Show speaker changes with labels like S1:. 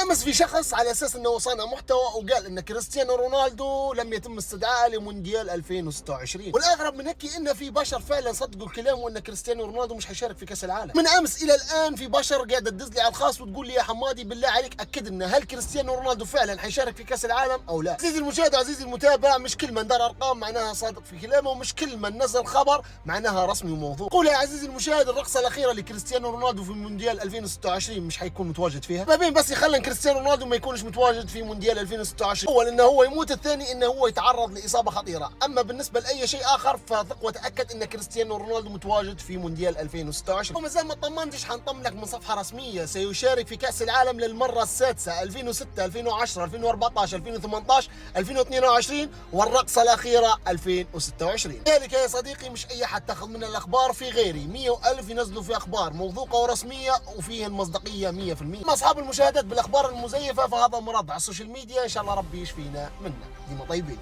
S1: امس في شخص على اساس انه صانع محتوى وقال ان كريستيانو رونالدو لم يتم استدعائه لمونديال 2026، والاغرب من هيك ان في بشر فعلا صدقوا الكلام وان كريستيانو رونالدو مش حيشارك في كاس العالم. من امس الى الان في بشر قاعده تدز لي على الخاص وتقول لي يا حمادي بالله عليك اكد لنا هل كريستيانو رونالدو فعلا حيشارك في كاس العالم او لا. عزيزي المشاهد وعزيزي المتابع، مش كل من دار ارقام معناها صادق في كلامه، ومش كل من نزل خبر معناها رسمي وموضوع. قول يا عزيزي المشاهد، الرقصه الاخيره لكريستيانو رونالدو في مونديال 2026 مش حيكون متواجد فيها. ما بين بس يخلن كريستيانو رونالدو ما يكونش متواجد في مونديال 2026، اول انه هو يموت، الثاني انه هو يتعرض لاصابه خطيره. اما بالنسبه لاي شيء اخر فثق وتاكد ان كريستيانو رونالدو متواجد في مونديال 2026. وما زال ما طمنتش، حنطمنك من صفحه رسميه، سيشارك في كاس العالم للمره السادسه 2006 2010 2014 2018 2022 والرقصه الاخيره 2026. ذلك يا صديقي مش اي حد تاخذ من الاخبار، في غيري 100,000 ينزلوا في اخبار موثوقه ورسميه وفيه المصداقيه 100%. اما اصحاب المشاهدات بالاخبار المزيفه فهذا مرض على السوشيال ميديا، ان شاء الله ربي يشفينا منه. ديما طيبين.